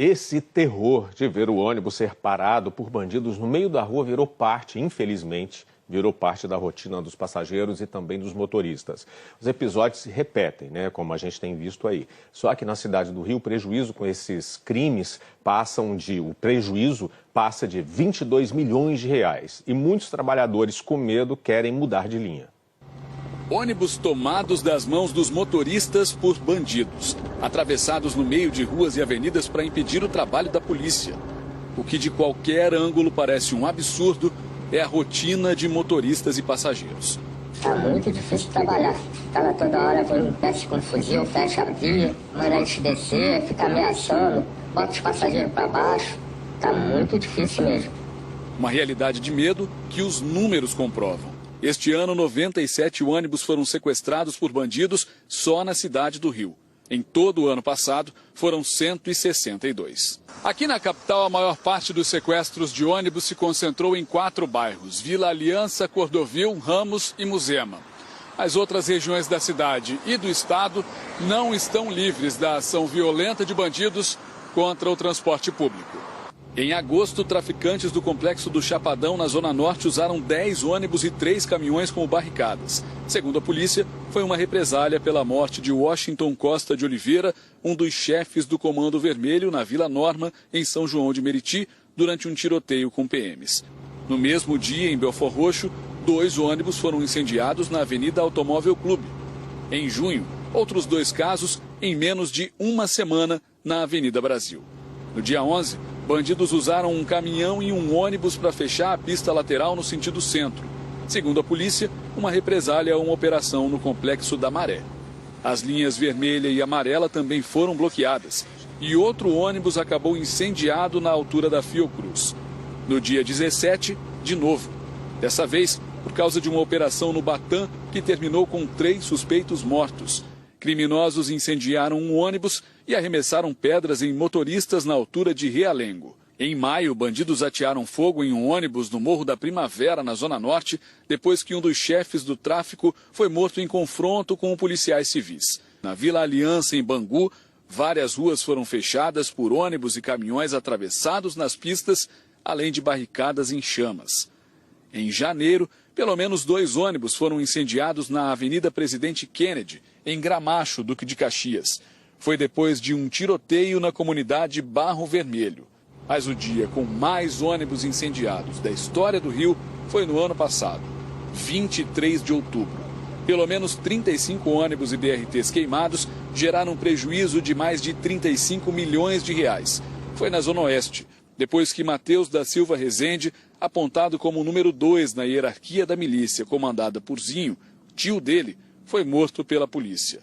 Esse terror de ver o ônibus ser parado por bandidos no meio da rua virou parte, infelizmente, da rotina dos passageiros e também dos motoristas. Os episódios se repetem, como a gente tem visto aí. Só que na cidade do Rio, o prejuízo com esses crimes passa de 22 milhões de reais. E muitos trabalhadores com medo querem mudar de linha. Ônibus tomados das mãos dos motoristas por bandidos, atravessados no meio de ruas e avenidas para impedir o trabalho da polícia. O que de qualquer ângulo parece um absurdo é a rotina de motoristas e passageiros. Tá muito difícil trabalhar. Tava toda hora vindo, desce com fuzil, fecha a via, manda a gente descer, fica ameaçando, bota os passageiros para baixo. Tá muito difícil mesmo. Uma realidade de medo que os números comprovam. Este ano, 97 ônibus foram sequestrados por bandidos só na cidade do Rio. Em todo o ano passado, foram 162. Aqui na capital, a maior parte dos sequestros de ônibus se concentrou em 4 bairros: Vila Aliança, Cordovil, Ramos e Muzema. As outras regiões da cidade e do estado não estão livres da ação violenta de bandidos contra o transporte público. Em agosto, traficantes do complexo do Chapadão, na Zona Norte, usaram 10 ônibus e 3 caminhões como barricadas. Segundo a polícia, foi uma represália pela morte de Washington Costa de Oliveira, um dos chefes do Comando Vermelho na Vila Norma, em São João de Meriti, durante um tiroteio com PMs. No mesmo dia, em Belford Roxo, 2 ônibus foram incendiados na Avenida Automóvel Clube. Em junho, outros 2 casos em menos de uma semana na Avenida Brasil. No dia 11, bandidos usaram um caminhão e um ônibus para fechar a pista lateral no sentido centro. Segundo a polícia, uma represália a uma operação no complexo da Maré. As linhas vermelha e amarela também foram bloqueadas e outro ônibus acabou incendiado na altura da Fiocruz. No dia 17, de novo. Dessa vez, por causa de uma operação no Batã que terminou com 3 suspeitos mortos. Criminosos incendiaram um ônibus e arremessaram pedras em motoristas na altura de Realengo. Em maio, bandidos atearam fogo em um ônibus no Morro da Primavera, na Zona Norte, depois que um dos chefes do tráfico foi morto em confronto com policiais civis. Na Vila Aliança, em Bangu, várias ruas foram fechadas por ônibus e caminhões atravessados nas pistas, além de barricadas em chamas. Em janeiro, pelo menos 2 ônibus foram incendiados na Avenida Presidente Kennedy, em Gramacho, Duque de Caxias. Foi depois de um tiroteio na comunidade Barro Vermelho. Mas o dia com mais ônibus incendiados da história do Rio foi no ano passado, 23 de outubro. Pelo menos 35 ônibus e BRTs queimados geraram prejuízo de mais de 35 milhões de reais. Foi na Zona Oeste, depois que Matheus da Silva Rezende, apontado como o número 2 na hierarquia da milícia comandada por Zinho, tio dele, foi morto pela polícia.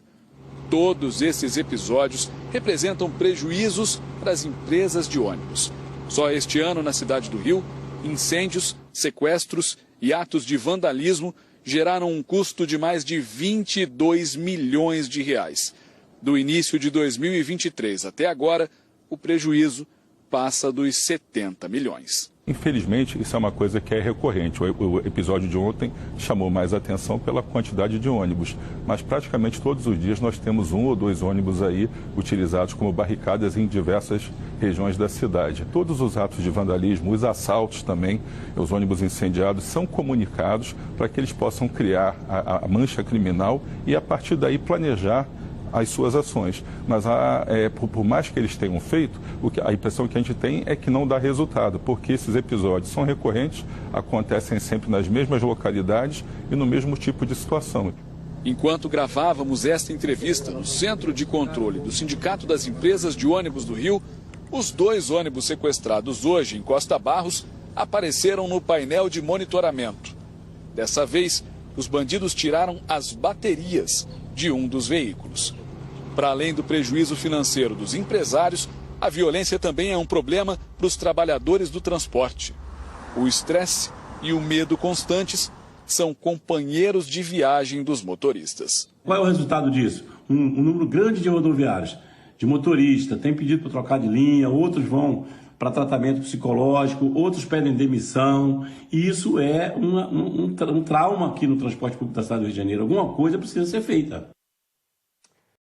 Todos esses episódios representam prejuízos para as empresas de ônibus. Só este ano, na cidade do Rio, incêndios, sequestros e atos de vandalismo geraram um custo de mais de 22 milhões de reais. Do início de 2023 até agora, o prejuízo passa dos 70 milhões. Infelizmente, isso é uma coisa que é recorrente. O episódio de ontem chamou mais atenção pela quantidade de ônibus, mas praticamente todos os dias nós temos 1 ou 2 ônibus aí utilizados como barricadas em diversas regiões da cidade. Todos os atos de vandalismo, os assaltos também, os ônibus incendiados, são comunicados para que eles possam criar a mancha criminal e, a partir daí, planejar as suas ações. Mas por mais que eles tenham feito, a impressão que a gente tem é que não dá resultado, porque esses episódios são recorrentes, acontecem sempre nas mesmas localidades e no mesmo tipo de situação. Enquanto gravávamos esta entrevista no Centro de Controle do Sindicato das Empresas de Ônibus do Rio, os 2 ônibus sequestrados hoje em Costa Barros apareceram no painel de monitoramento. Dessa vez, os bandidos tiraram as baterias de um dos veículos. Para além do prejuízo financeiro dos empresários, a violência também é um problema para os trabalhadores do transporte. O estresse e o medo constantes são companheiros de viagem dos motoristas. Qual é o resultado disso? Um número grande de rodoviários, de motorista, tem pedido para trocar de linha, outros vão para tratamento psicológico, outros pedem demissão, e isso é um trauma aqui no transporte público da cidade do Rio de Janeiro. Alguma coisa precisa ser feita.